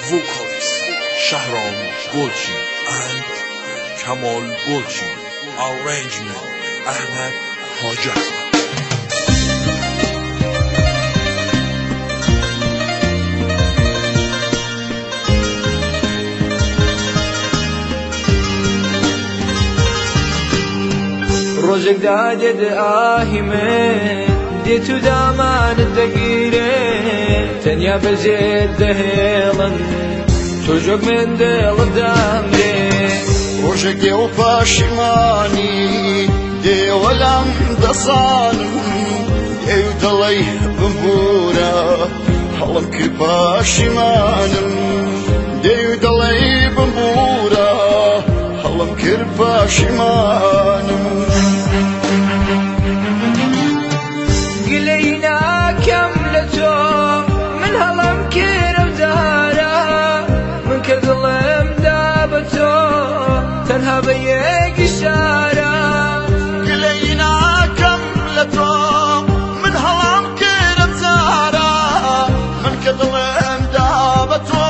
vocalist Shahram Golchi and Kamal Golchi. Arrangement Ahmed Hajat. روزك دادد آهمه ديتو دامان الدقيرة تنيا بزيد دهيلن توجوك من ديل الدامري روزك ديو باشماني ديو لم دصانم ديو دلي بمبورا حلم كرباشمانم ديو دلي بمبورا حلم كرباشمانم قلينا كملتو من هلم كير ودارا من كظلم دابتو تنها بيك الشارع قلينا كملتو من هلم كير ودارا من كظلم دابتو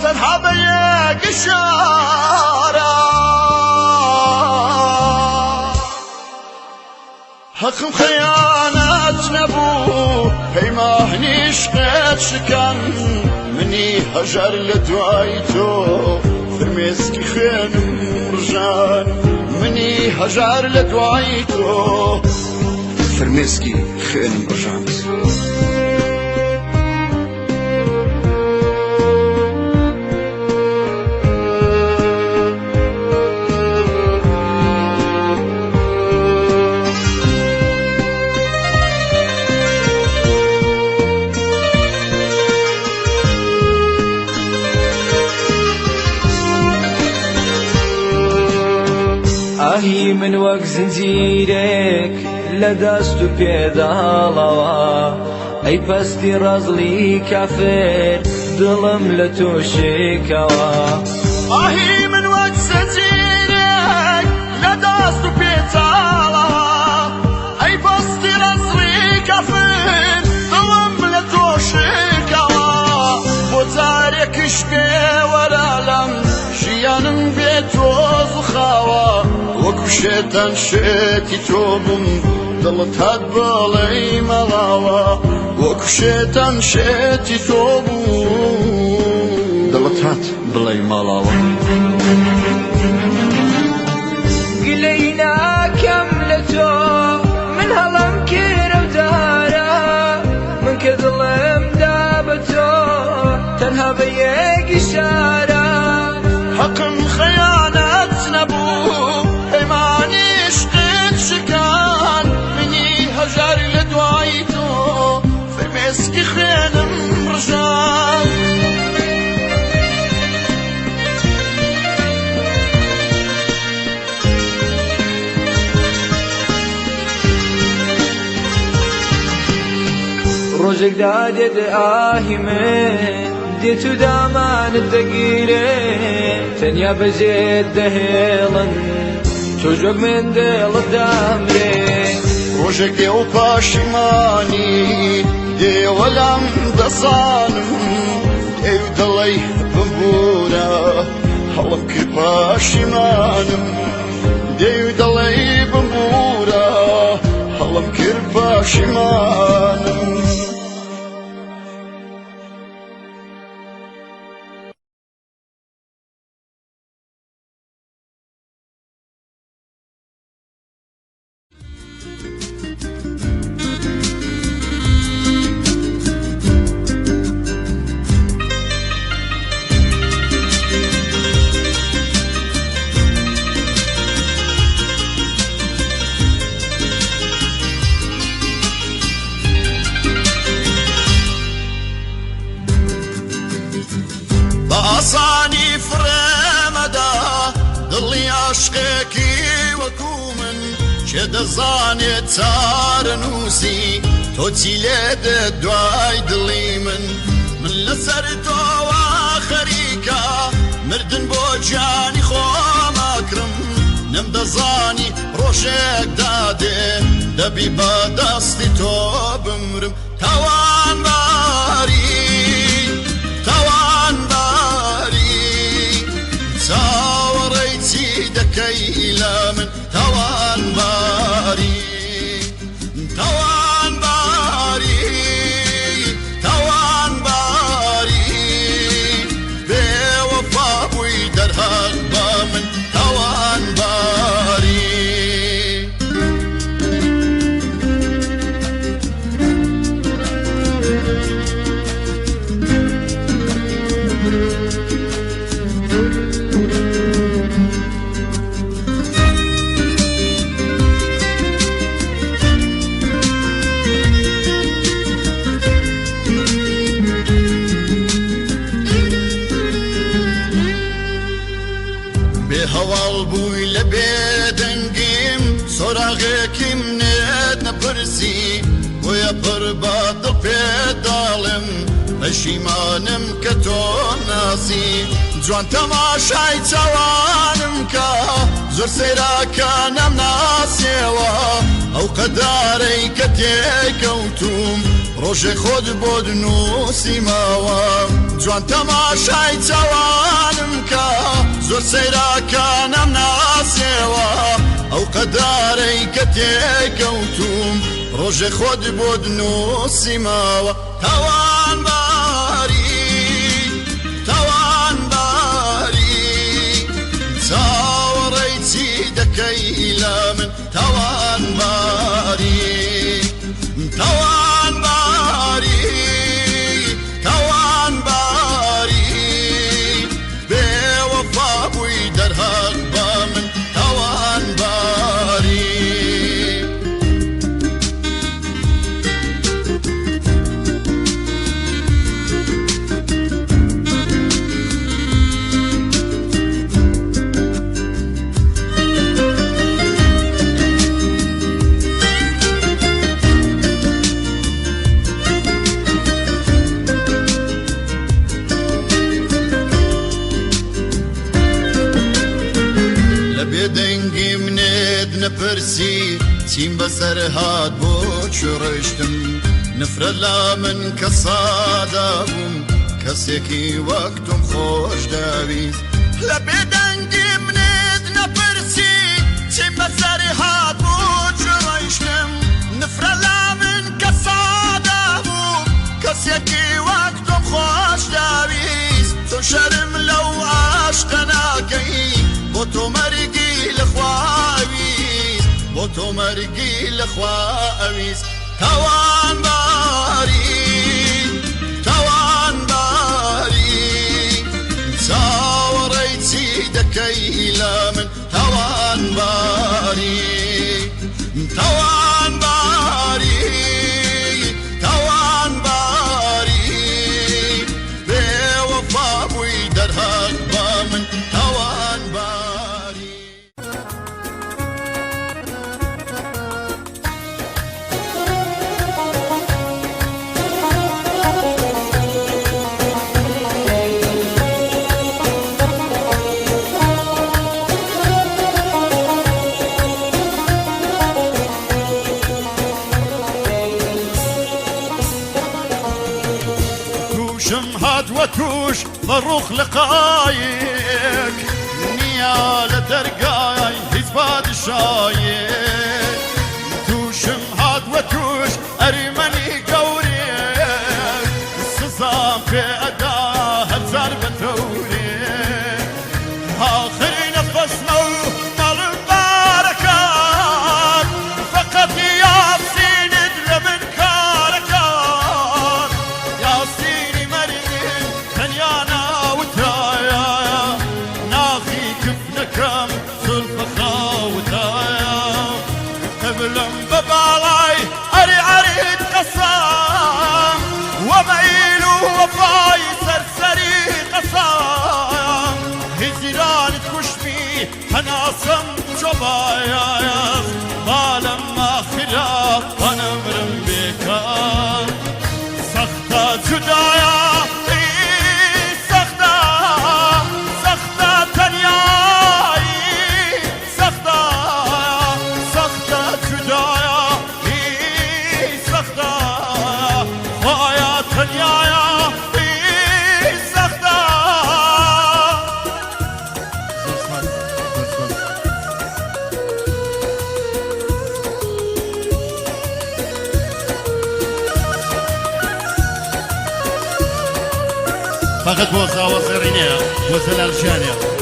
تنها بيك الشارع حقم خيانات نبو بيماه نشقت شكن مني هجر لدوايتو فرميسكي خين مرجان مني هجر لدوايتو فرميسكي خين مرجان آهی من وەک زنجیرێک لە دەست و پێداڵەوە ئەی پەستی ڕەزڵی کافر دڵم لە تۆ شێکەوە ئاهی من وەک زنجیرێک لە دەست و پێداڵەوە ئەی پەستی ڕەزڵی کافر دڵم لە تۆ شێکەوە بۆ جارێکیش پێوەرە لەم ژیانم بێت تۆز و خاوە وەکو شێتان شێتی تۆ بم دڵت هات بەڵێی مەڵاوە وەکو شێتان شێتی تۆ بوو دڵت هات بڵێی مەڵاوە گلەی ناکەم لە تۆ من هەڵم کێرە و دارە من کە دڵم دا بە تۆ تەنها بە یەک ئیشارە حەقم خەیانەت نەبوو پەیمانی عشقت شکان منی هەژار لە دوای تۆ فرمێسکی خوێنم ڕژان ڕۆژێک دادێت ئاهی من دێت و دامانت دەگیرێ تەنیا بەجێت دەهێڵن تۆژۆک من دێڵت دامرێ ڕۆژێک دێ و پاشیمانی دێوە لەم دەزانم دێ و دڵی بمبورە هەڵم کرد پاشیمانم دێ و دڵی بمبورە هەڵم کرد پاشیمانم ئاسانی فرێمەدا دڵی عاشقێکی وەکو من چێ دەزانێت چارە نووسی تۆ چی لێدە دوای دڵی من لەسەر تۆوە خەریکە مردن بۆ گیانی خۆماکرم نەمدەزانی ڕۆژێک دادێ دەبی بە دەستی تۆ بمرم تاوانباری پڕ بەدڵ پێداڵم پەشیمانم کە تۆ ناسی جوان تەماشای چاوانم کە زۆر سەیراکە نەمناسیەوە ئەو قەدارەی کە تێکەوتوم ڕۆژێ خۆت بۆ دنووسیماوە جوان تەماشای چاوانم کە زۆر سەیراکە نەمناسیەوە ئەو قەدارەی کە تێکەوتوم ڕۆژێ خۆت بۆ دنووسیماوە تاوانباری چاوەڕێی چی دەکەی لە من تاوانباری بێوەفا بووی دەرهاق بە من تاوانباری بێدەنگی منێت نەپرسی چیم بەسەر هات بۆ چڕشتم نفرە لا من کە سادا بووم کەسێکی وەک تۆم خۆش داویست لە بێدەنگی منێت نەپرسی چیم بەسەر هات بۆ چڕشتم نفرە لا من کە سادا بووم کەسێکی وەک تۆم خۆش داویست تۆ شەرم لەو عاشقە ناکەی بۆ تۆ مەرگی لەخواویست بۆ تۆ مەرگی لەخواویست تاوانباری چاوەڕێی چی دەکەی لە من تاوانباری بێوەفا بووی دەرهاق بە من تاوانباری توشم هات وتوش ضروخ لقايك نيا لدرقاي هيز بادشايك توشم هات وتوش أريمني قوريك السزام في أداه هزار بتوريك آخر نفسنا مال البركات فقط ياسين لمن كاركات ياسين مريم تنيانا وتايا ناخي كفنكم سلفخا وتايا قبلم ببالاي أريد قصام ومعيل وفاي سرسري قصام هزيران تكشمي هناسم جبايا بالما خلاف ونمرم بيكا سختا جدايا سختا تنياي سختا جدايا سختا ويا تنيايا سختا فقط بوسا وصيرينيا وسل الشانية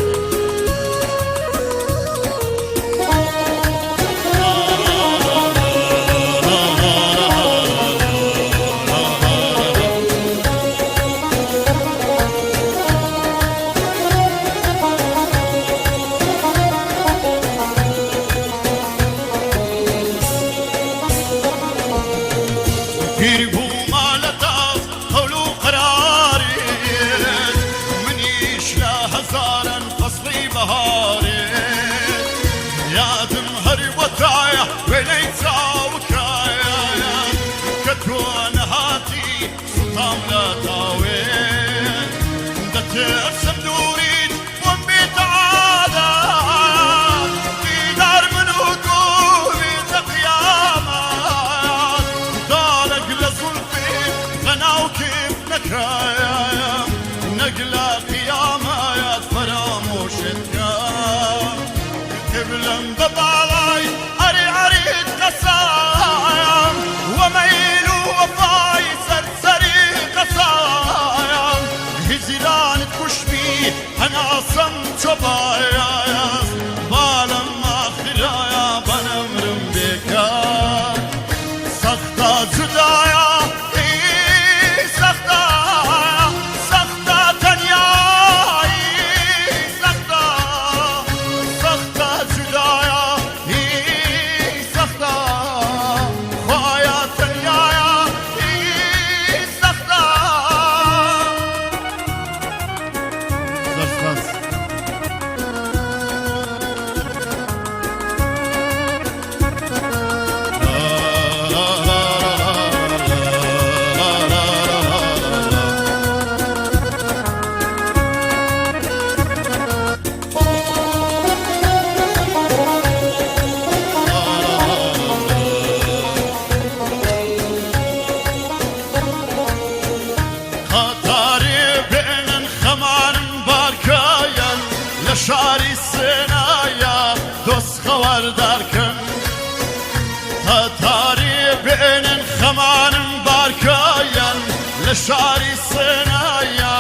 بۆلانی بێنن خەمانم بارکایان لە شاری سێنایە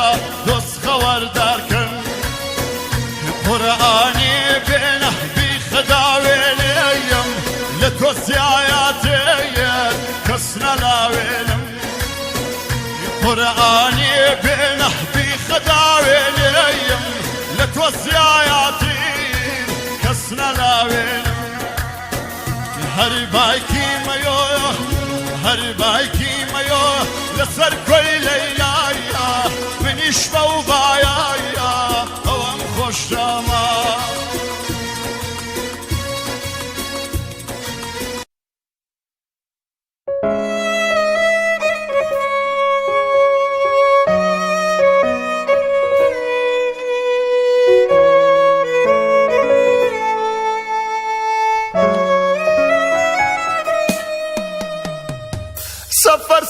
دۆست خەوەردارکەن قورئانی بێنە بیخەداوێنێیم لە تۆسیایاتێیت کەس نەلاوێنم قورئانی بێنە بیخەداوێنێیم لە تۆسیایاتی کەس نەلاوێنم هەر بایکی مەیۆ لەسەر کۆی لەیلایە منیش بەو بایایە ئەوەم خۆشەمە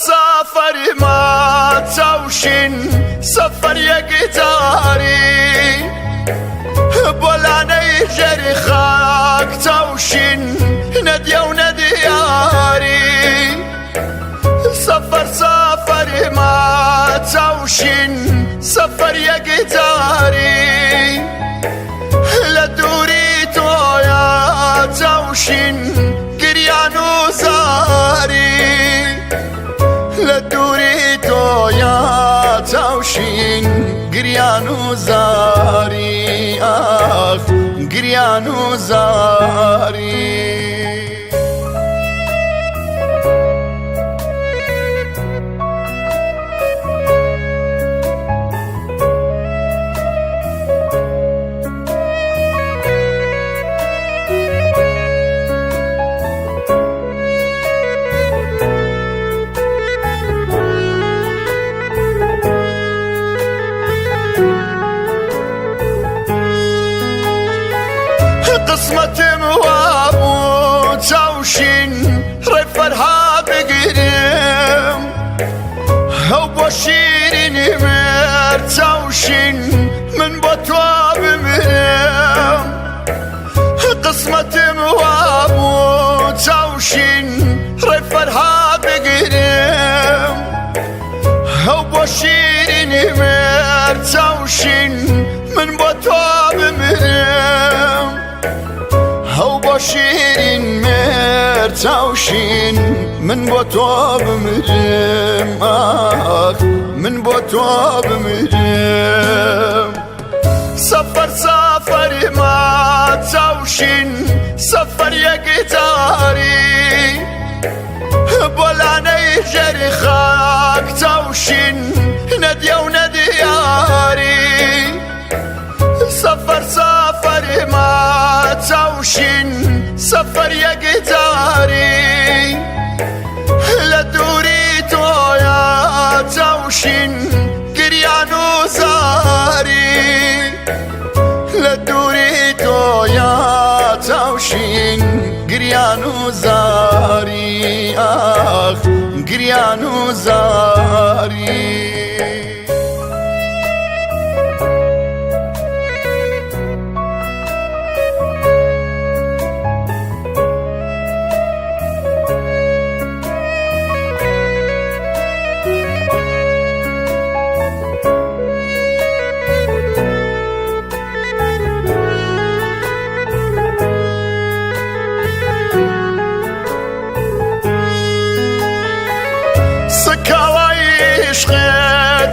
سفری ما چاوشین سفر یەکتاری بۆلانەی ژێری خاک چاوشین نەدیە و نەدیاری سفری ما چاوشین سفر یەکتاری لە دووری تۆیە چاوشین گریان و زاری لە دووری تۆیە چاوشین گریان و زاری ئاخ گریان و زاری قسمتم وابو چاوشین ڕێ فەرهاد بگرم ئەو بۆ شیرینی مێر چاوشین من بۆ تۆ بمرم قسمتم وابو چاوشین ڕێ فەرهاد بگرم ئەو بۆ شیرینی مێر چاوشین من بۆ تۆ بمرم ئەو بۆ شیرین مێر چاوشین من بۆ تۆ بمرم ئاخ من بۆ تۆ بمرم سفری ما چاوشین سفر یەکتاری بۆلانەی ژێری خاک چاوشین نەدیە و نەدیاری سفری ما چاوشین سفر یەکتاری لە دووری تۆیە چاوشین گریان و زاری لە دووری تۆیە چاوشین گریان و زاری ئاخ گریان و زاری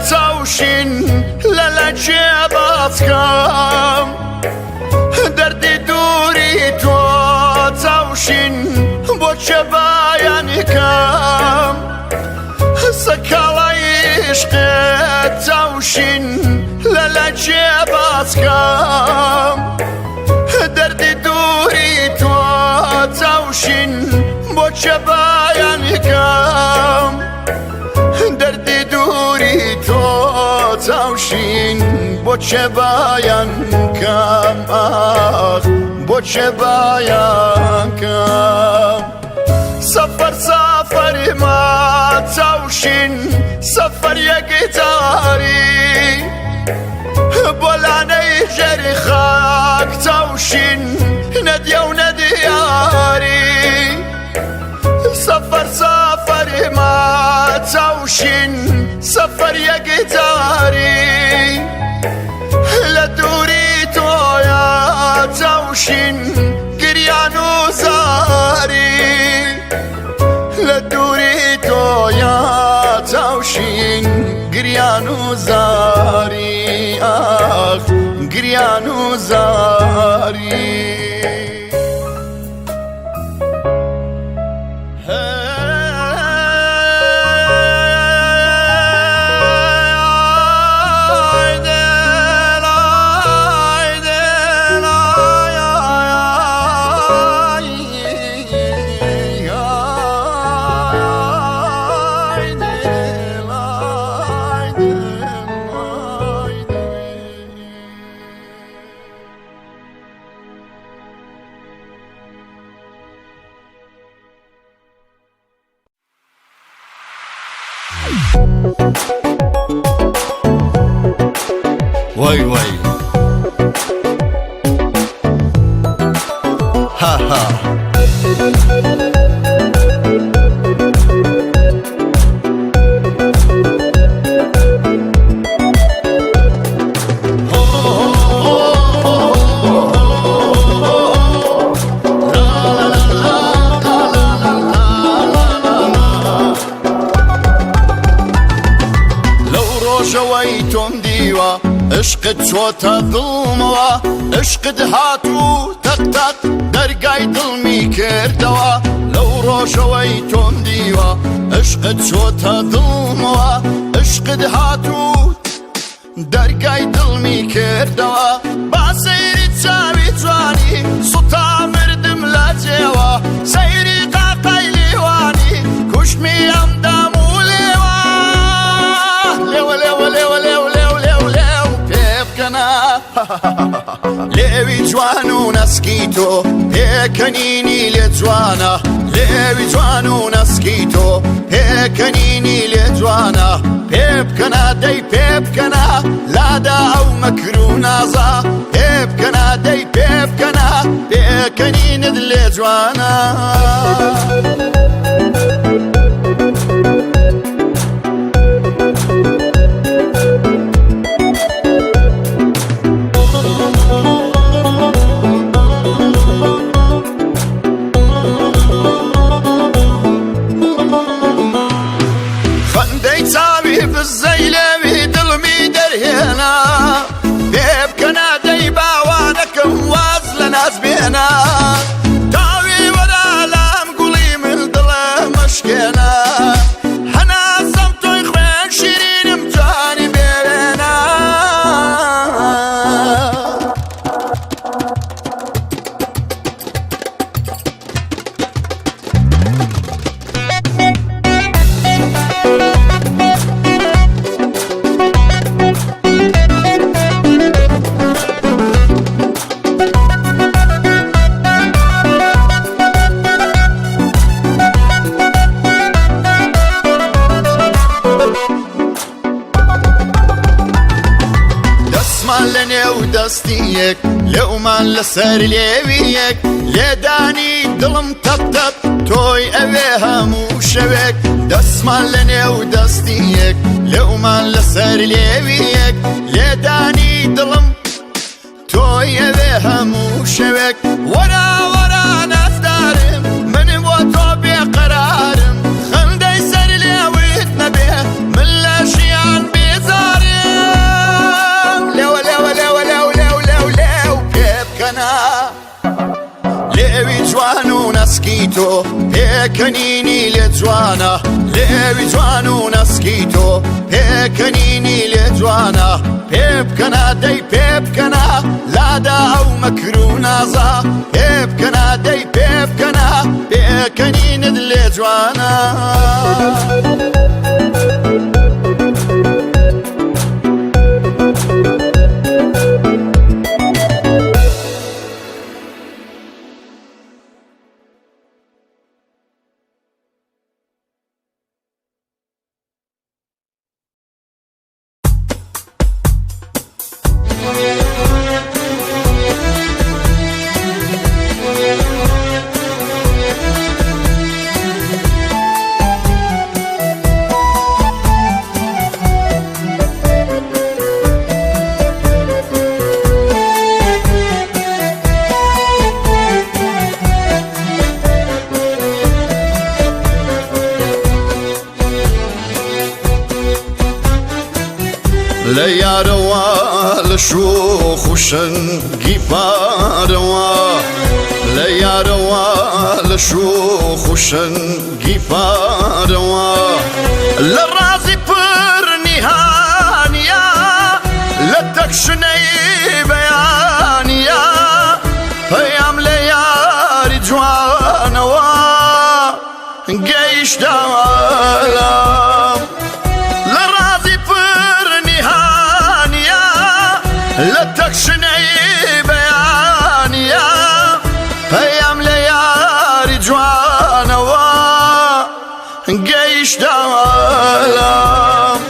چاوشین لەلەجێ باسکەم دەردی دووری تۆ چاوشین بۆچێ بایانیکەم سەکاڵای عشقێت چاوشین لەلەجێ باسکەم دەردی دووری تۆ چاوشین بۆچێ بایانیکەم دەردی دووری تۆ چاوشین بۆچێ بایان کەم ئاخ بۆچێ بایان کەم سفری ما چاوشین سفر یەکتاری بۆلانەی ژێری خاک چاوشین نەدیە و نەدیاری سفر سەرسافەری ما چاوشین سەفەر یەکجاری لە دووری تۆیە چاوشین گریان و زاری لە دووری تۆیە چاوشین گریان و زاری ئاخ گریان و زاری وای وای ها ها ڕۆژەوەی تۆم دیوە عشقت چۆتە دڵمەوە عشقت هاتوو تەق دەرگای دڵمی کردەوە لەو ڕۆژەوەی تۆم دیوە عشقت چۆتە دڵمەوە عشقت هاتوو دەرگای دڵمی کردەوە با سەیری چاوی جوانی سوتا مردم لە جێوە سەیری قاقای لیوانی کوشمی ئەم دام و لێوە لێوە لێوە لێوە لێو لێو لێو لێو پێ بکەنە لێوی جوان و نەسکی تۆ پێکەنینی لێ جوانە لێوی جوان و نەسکی تۆ پێکەنینی لێ جوانە پێ بکەنە دەی پێ بکەنە لادا ئەو مەکر و نازە پێ بکەنە دەی پێ بکەنە پێکەنینت لێ جوانە بزەی لێوی دڵمی دەرهێنا پێ بکەنە دەی باوانەکەم واز لە ناز بێنە تاوی وەرا لام گوڵی من دڵە مەشکێنە هەناسەم تۆی خوێن شیرینم جوانی بێرێنە دەستیەک لێومان لەسەر لێویەک لێدانی دڵم تەپ تۆی ئەوێ هەموو شەوێک دەستمان لە نێو دەستیەک لێومان لەسەر لێویەک لێدانی دڵم تۆی ئەوێ هەموو شەوێک وەرا وەرا نەفدارم منم بۆ تۆ بێقەرارم خەندەی سەر لێوت نەبێ من لە ژیان بێزارم لێوە لێوە لێوە لێو لێو لێو لێو پێ بکەنە لێوی جوان و نەسکی تۆ پێکەنینی لێ جوانە لێوی جوان و نەسکی تۆ پێکەنینی لێ جوانە پێ بکەنە دەی پێ بکەنە لادا ئەو مەکر و نازە پێ بکەنە دەی پێ بکەنە پێکەنینت لێ جوانە لە یارەوە لە شۆخ و شەنگی پارەوە لە یارەوە لە شۆخ و شەنگی پارەوە لە ڕازی پر نیهانیە لە تەکشنەی بەیانیە پەیام لە یاری جوانەوە گەیشتە عالەم لە ڕازی پر نیهانیە لە تەکشنەی بەیانیە پەیام لە یاری جوانەوە گەیشتە عالەم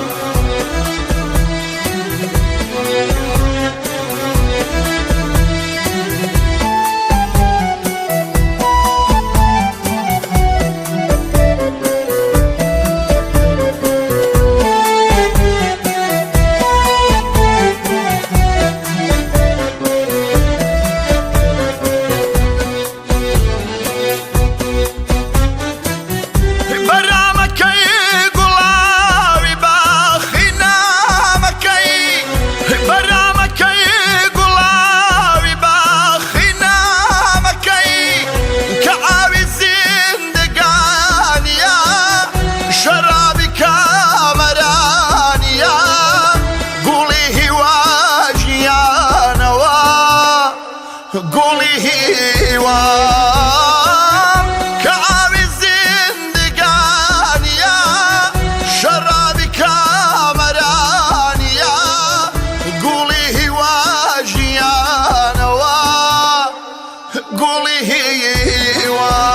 گوڵی هیوام کە ئاوی زیندگانیە شەرابی کامەرانیە گوڵی هیوا ژیانەوە گوڵی هیوام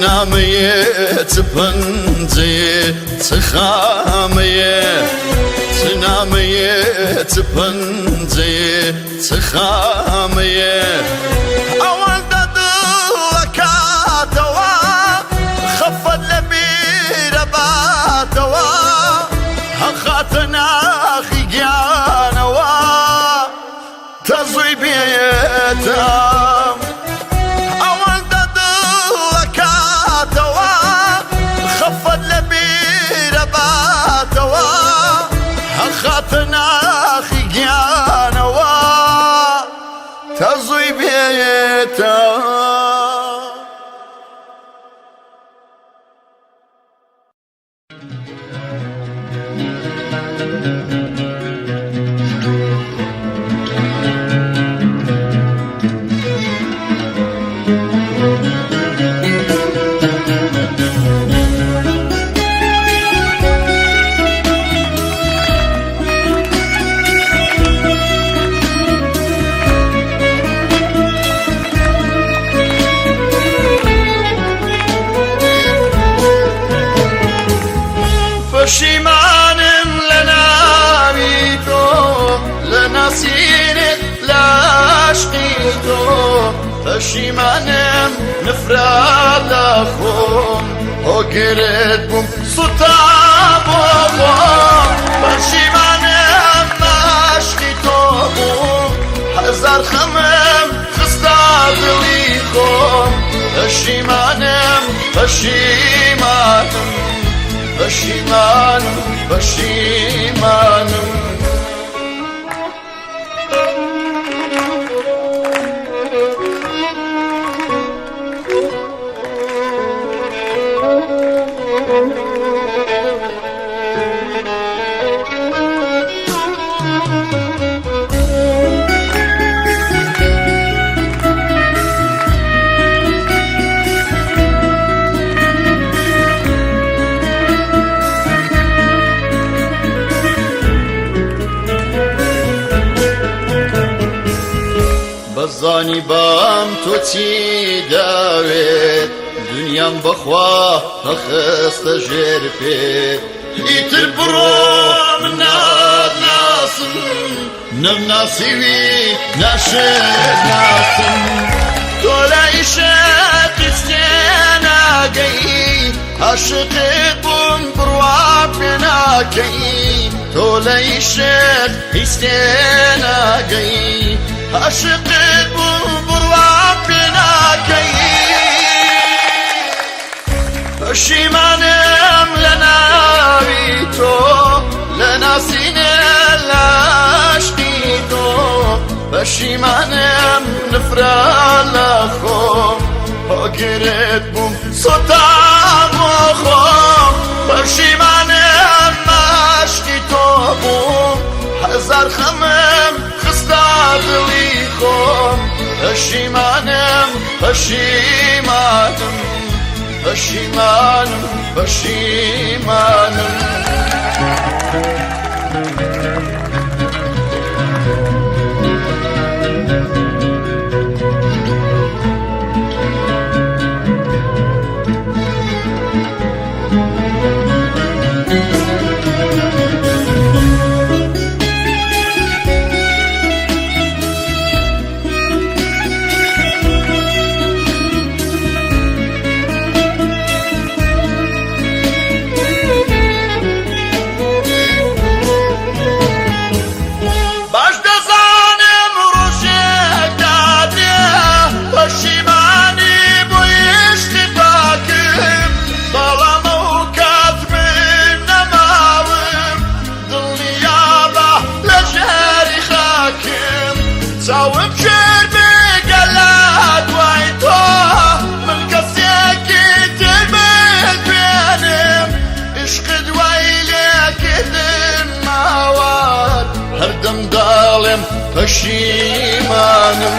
نامەیە چ پەنجەیە چ خامەیە چ نامەیە چ پەنجەیە چ خامەیە ئەوەندە دڵەکاتەوە خەفەت لە بیرە باتەوە هەخاتە ناخی گیانەوە تەزووی بێتەم خەفەت لە بیرە باتەوە هەخاتە ناخی گیانەوە تەزووی بێتەوە پەشیمانم لە ناوی تۆ لە ناسینت لە عاشقی تۆ پەشیمانم نفرات لە خۆم هۆگرت بووم سوتا بۆ خۆم پەشیمانم لە عاشقی تۆ بووم هەزار خەمم خستە دڵی خۆم پەشیمانم پەشیمانم پەشیمانم پەشیمانم بەزانی بام تۆ چی داوێت دنیام بەخوا هەخستە ژێر پێت ئیتر بڕۆ من ناتناسم نناصيوي ناشناسم تولا عشق استناقي عشق بوم بروابناكي تولا عشق استناقي عشق بوم بروابناكي پشیمانم لناوی تو لناسینه لاشتی تو پشیمانم نفرال خو گرت بوم سوتام خو پشیمانم ماشتی تو بوم هزار خمم خستادلی خو پشیمانم پشیمانم پشیمانم پشیمانم صوب شربي قلات ويتو من قصيكي تلمت بينم اشقد ويلك المواد هردم ظالم پشیمانم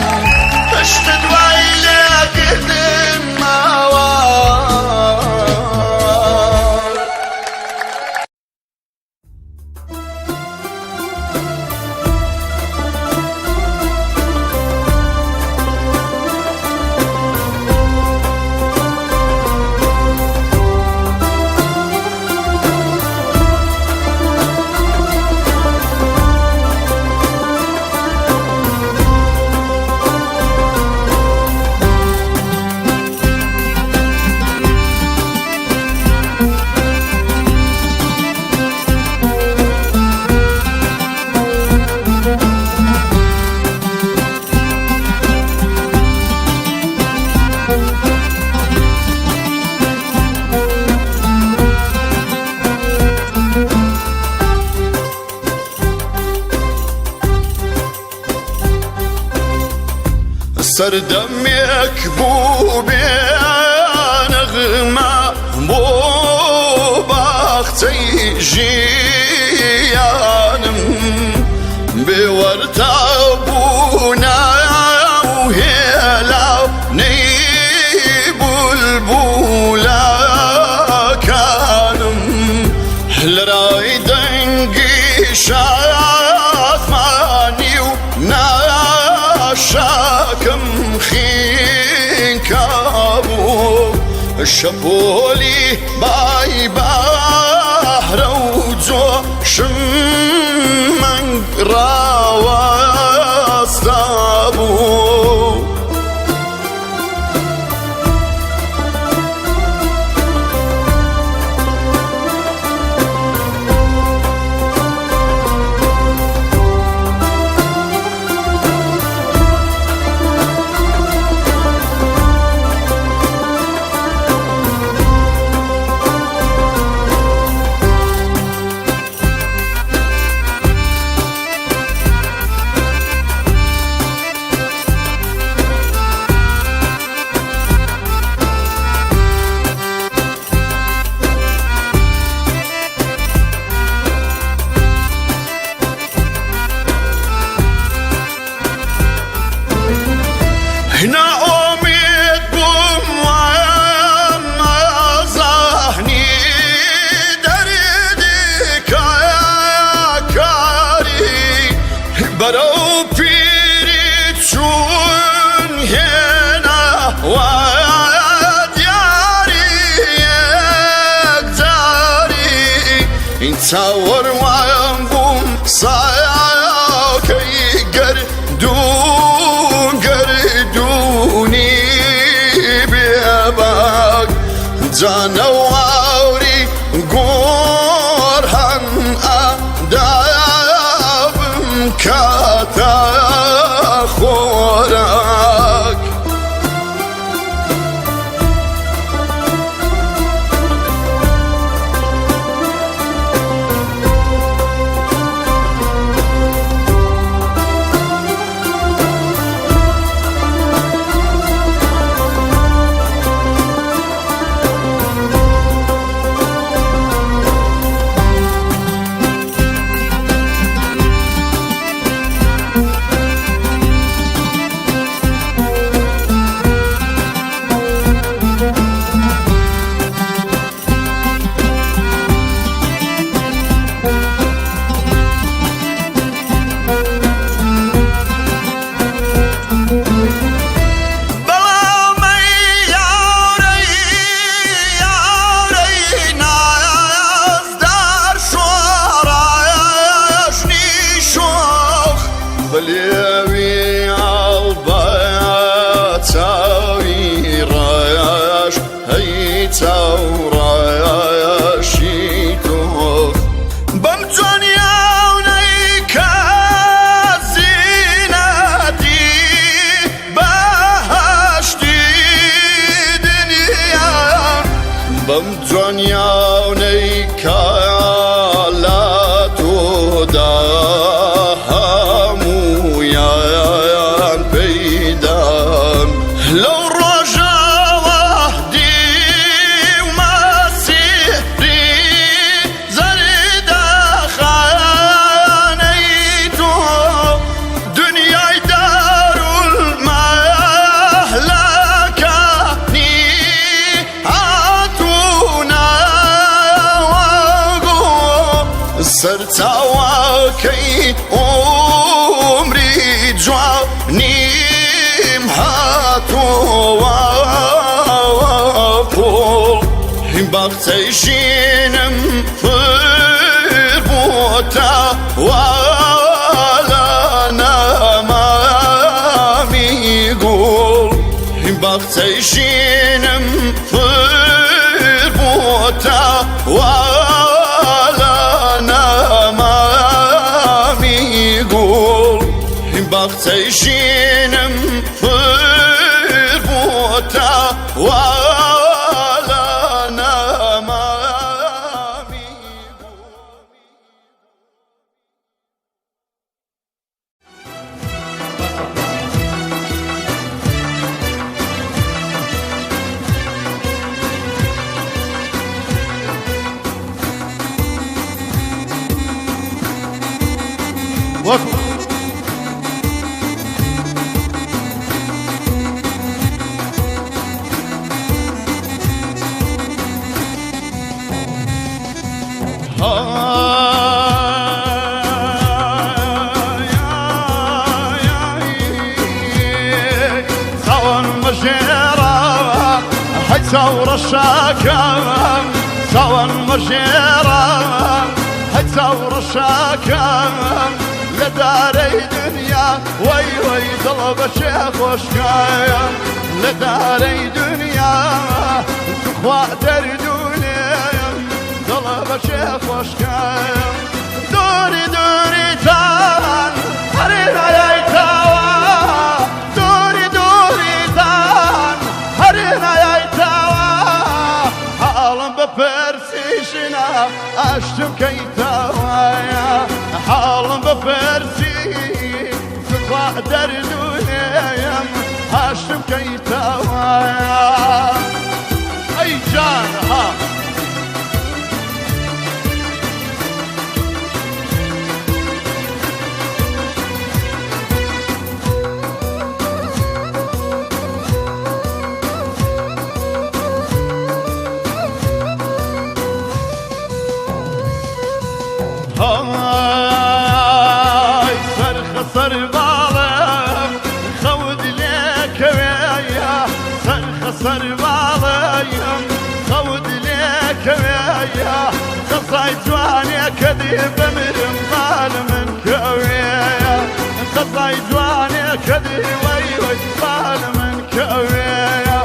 اشقد ويلك المواد سردمك بو بنغمة بو باختي جيانم بورتا بونا وهلا نيب البولا كانم لرايدنقي شاف ماني وناشاكم خين كابو الشبولي باي بحر وجو شمن راوستابو هنا أميت بمواما زهني دردك يا كاري برو بيريت شون هنا ودياري يقداري انت وروايا بوم صايا كي وليوي عالباتاوي راش هيتاو راشيتو بمجانيا ونيكا زيناتي بهشتي دنيا بمجانيا ونيكا لا تودا لو رجا وحدي ومسيري زرد خانيتو دنيا دار المهلكني عطونا وقو سرتا وكي عمري جواني وقول بغتيشينم فربوتا ولا نامامي قول بغتيشينم فربوتا ولا نامامي قول بغتيشينم ولا نامامي ثورة الشاكم سوا مجيرة ثورة الشاكم لداري دنيا وي وي طلب الشيخ وشكايم لداري دنيا تخوى دردوني طلب الشيخ وشكايم دوري دوري تان هرينا يايتاوا دوري دوري تان هرينا يايتاوا حالم بفرسيشنا اشتم كيتاوا حالم بفرسي تطلع دردوني اشتم كيتاوا اي جان ها هاي صرخ صربالم خود لك ويا صرخ صربالم خود لك ويا قصاي جواني كذب مرم ظالم كويا قصاي جواني كذب وي وي ظالم كويا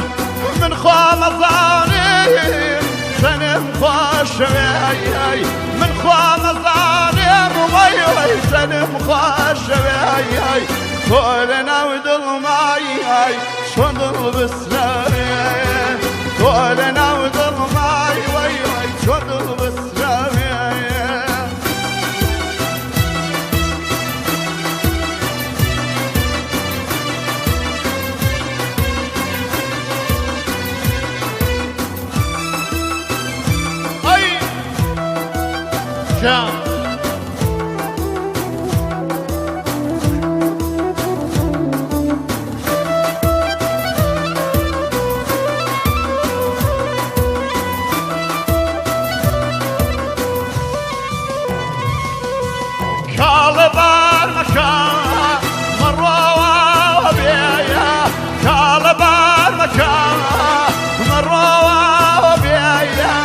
من خوام ظالم سنم خوش وياي من خوام ظالم وي وي سنم خوش وياي كلنا ودل ماي شندل بسلاي كلنا ودل ماي وي وي شندل بسلاي كالبار مكان مروا وبيا كالبار مكان مروا وبيا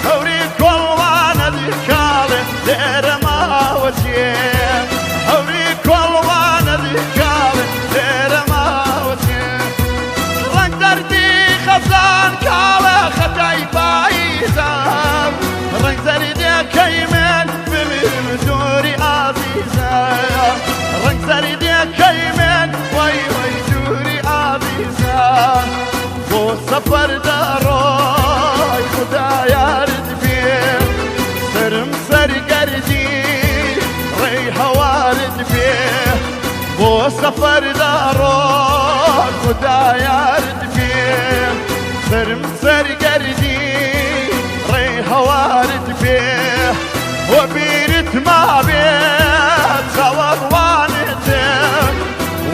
هوري كل وانا ذكالي دير ما وجيه هوري كل وانا سفر دارون خدا يارد فيه سرم سرقردي ري هوارد فيه وبيرت ما بيت صور وانتم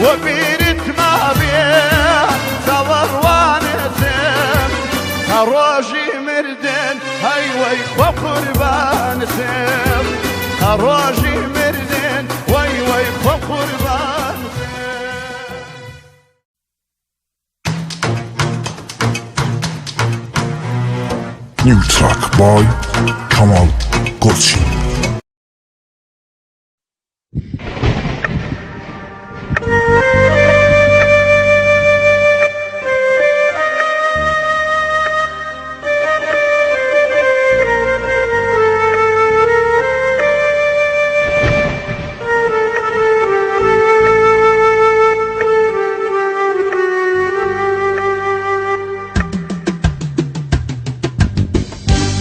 وبيرت ما بيت صور وانتم هروجي مردن هاي وقربان سم هروجي مردن وقربان New track by Kamal Kochi.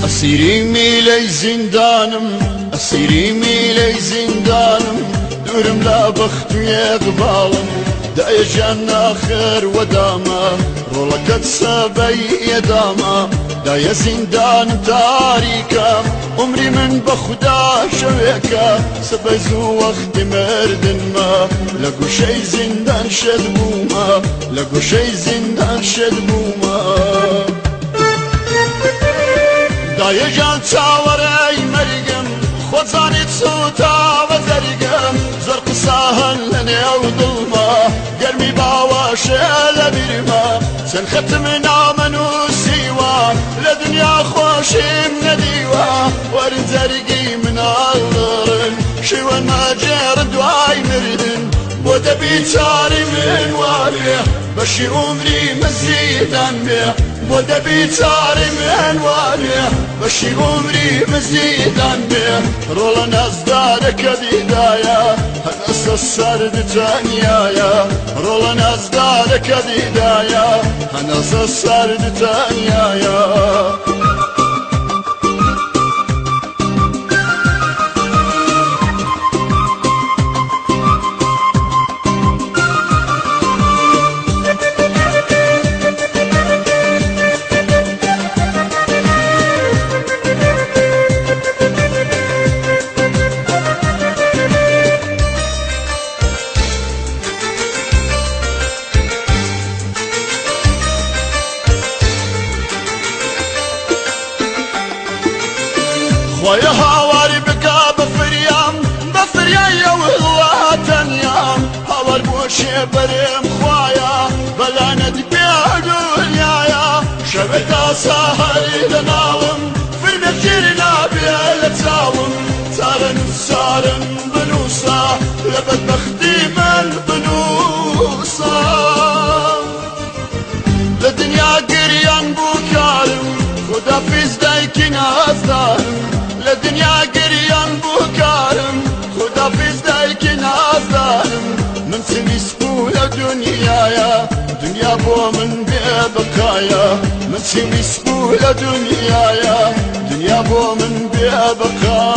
أسيري ميلي زندانم أسيري ميلي زندانم دورم لا بخت ويقبالم داي جان آخر وداما رولكت سبي يداما داي زندان تاريكا عمري من بخدا شويكا سبزو وقت مردن ما لقو شي زندان شدبوما لقو شي زندان شدبوما داي جان تاوري مرقم خوزاني تسوتا وزرقم زرق ساهن لني وظلمة قرمي باواشي لبرما سنختمنا منو سيوا لدنيا خوشي من ديوا ورد زرقي من الغرن شوان ما جرد واي مردن بودا بيتاري من واريه بشي عمري مزيدا بيه بودا بيتاري من واريه بشي عمري مزيدا بيه رولا نزدارك ديدايا هنس السرد تانيايا رولا نزدارك ديدايا هنس السرد تانيايا ويا هاواري بكا بفريام يا والله تنيام هاوار بوشي بريم خوايا بلا ندبيع دنيايا شبتا ساهري لناوم في المجيرنا بيا لتاوم سارن بنوسا لبد بختي من بنوسا لدنيا قريان بوكارم خدا فيز دايكي نازدارم لدنيا قريان بوكارم خدا فيز دايكي نازدارم من سمي سبولة دنيايا دنيا بو من بقايا من سمي سبولة دنيايا دنيا بو من بقايا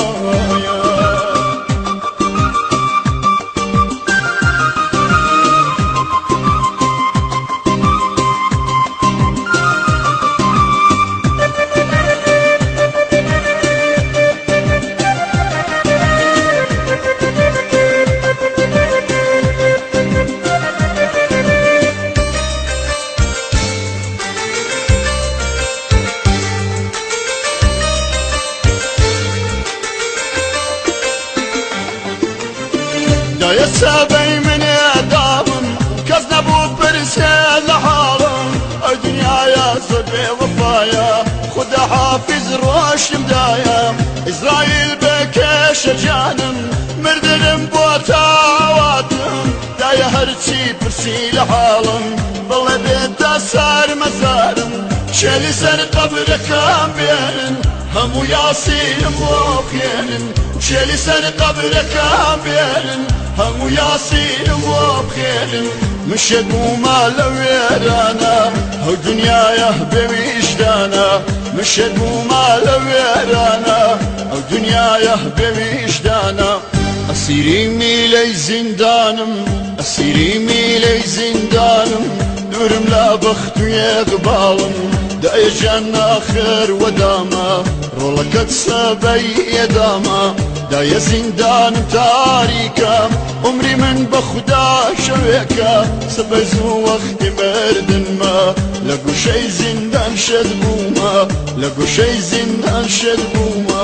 يا سابي من يداوم كزنا بو برسي لحالم الدنيا يا صدري وفايا خدا حافظ روش مدايا إسرائيل بكيش جانم مردنم بوتاواتم دايا هرشي برسي لحالم بالله بيتا سار مزارم شالي سر قبرك بيرن همو ياسين موخيرن شالي سر قبرك بيرن همو ياسين وبخير مشيت مو مال ويرانا هو دنيا يهبي ويجدانا مشيت مو مال ويرانا هو دنيا يهبي ويجدانا ئەسیری میلەی زیندانم ئەسیری میلەی زیندانم دوورم لا بەخت و یەقباڵم دایەژیان ناخر وەدامە ڕۆڵەکەت سەبەی ئێدامە دایە زیندانم تاریکە عمری من بە خودا شەوێکە سەبەی زوو وەختی مردنمە لە گوشەی زیندان شەد بوومە لە گوشەی زیندان شەد بوومە